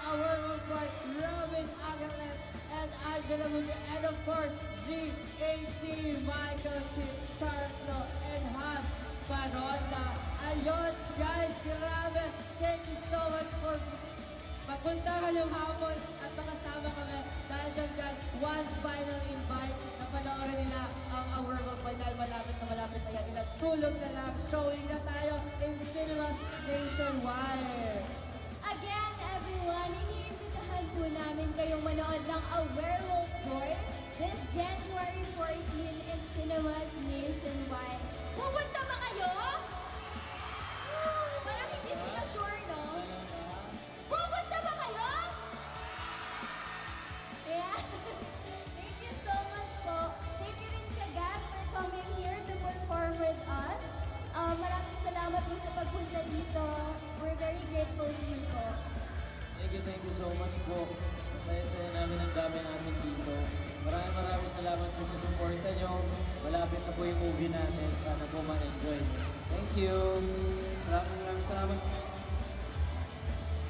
Our worldwide Robin Angeles and Angela Mundi, and of course GAT, Michael Kidd, Charles Lo, and Hans Paronda. Ayun guys, grabe! Thank you so much for magpunta ngayong hapon at makasama kami. Dahil dyan guys, one final invite na panoorin nila ang Our Worldwide dahil malapit na yan. Ilang tulog na lang, showing na tayo in cinemas nationwide. Again, everyone, iniimbitahan po namin kayong manood ng A Werewolf Boy this January 14 in cinemas nationwide. Pupunta ba kayo? Parang hindi sila sure, no? Pupunta ba kayo? Yeah. Thank you so much po. Thank you rin sa GAT for coming here to perform with us. Maraming salamat po sa pagpunta dito. We're very grateful to you po. Thank you so much po. Saya-saya namin ang dami natin dito. Maraming salamat po sa suporta nyo. Malapit na po yung movie natin. Sana po ma-enjoy. Thank you. Maraming salamat.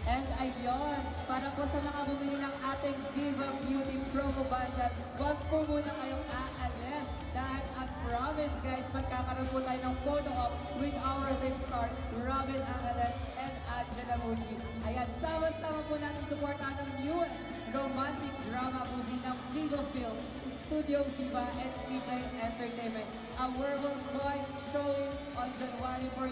And ayun, para po sa mga bumili ng ating Viva Beauty promo bundle, huwag po muna kayong aalis. Dahil as promised guys, magkakaroon po tayo ng photo op with our lead stars, Robin Angeles and Angela Mundi. Ayan, sama-sama po natin supportahan ng newest romantic drama movie ng Viva Films, Studio Viva and CJ Entertainment. A Werewolf Boy showing on January 14,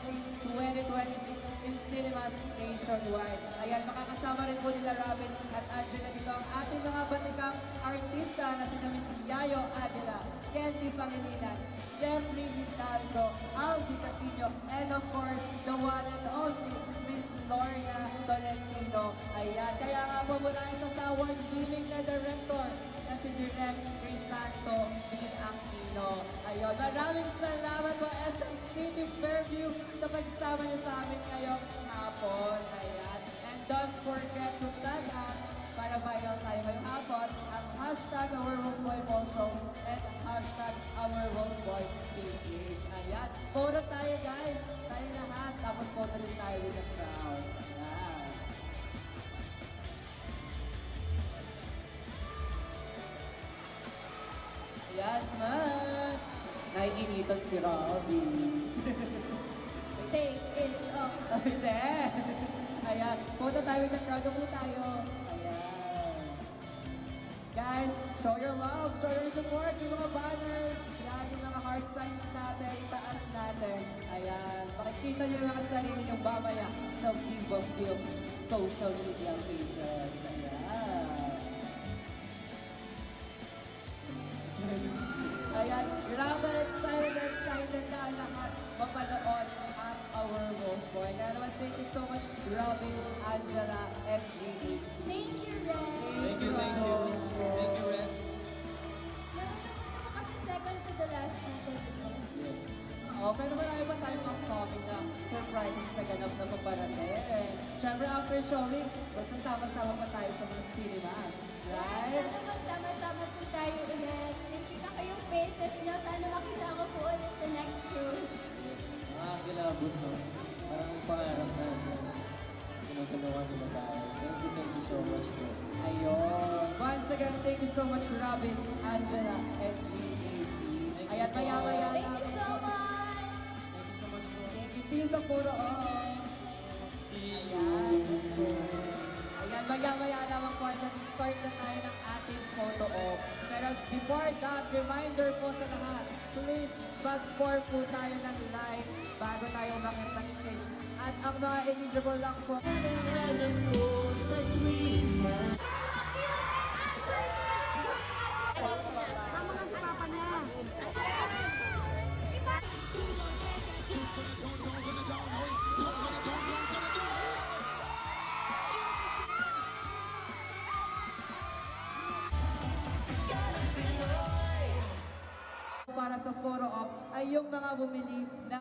2026 in cinemas nationwide. Ayan, makakasama rin po nila Robin at Angela dito ang ating mga batikang artista na sina Miss Yayo Adela, Candy Pangilinan, Jeffrey Hidalgo, Aldi Casino, and of course, the one and only Miss Gloria Tolentino. Ayan, kaya nga po mula ito sa award-winning na director na si Direk Crisanto B. Aquino. Ayun, maraming salamat po SM City Fairview sa pagsama niyo sa amin ngayong hapon. Ayan, and don't forget to tag us para viral tayo ngayong hapon ang hashtag OurWorldBoy Show and hashtag OurWorldBoyPH. Ayan, photo tayo guys, tayo lahat, tapos photo din tayo with the crowd. Ayan. Ayan, smile! Naiinitan si Robby. Take it off. Hindi! Ayan, photo tayo with the crowd. Upo tayo. Ayan. Guys, show your love, show your support, yung mga banners. Ayan, yung mga heart signs natin, itaas natin. Ayan, makikita nyo yung mga sarili nyong mamaya sa Viva Films social media pages. Ayan. Ayan, grabe, excited na ang lahat mapanood ang Our Wolf Boy. Kaya naman, thank you so much, Robin, Angela, and Gigi. Thank you, Ren. Thank you, Ren. Nalalaman ako kasi second to the last na to. Yes. Oo, pero marami pa tayong upcoming na surprises na ganap na paparating. Siyempre, after showing, magsasama-sama pa tayo sa mga cinemas. Right? Sana magsama-sama po tayo ulit. Nakita ko yung faces niyo. Sana makita ko po ulit sa next shows. Nakakilabot no. Parang ang pangarap na tinutulungan nila tayo. Thank you so much po. Ayun. Once again, thank you so much, Robin, Angela, and GAT. Ayan, maya-maya Thank you so much! Thank you so much po. Thank you. See you sa photo op. See Ayan. you. Ayan, maya-maya naman po ay mag-start na tayo ng ating photo op. Pero before that, reminder po sa lahat, please mag-form po tayo ng line bago tayo umakit ng stage. At ang mga eligible lang po. Alam ko sa tuwing na Tama nga si Papa niya. ay yung mga bumili ng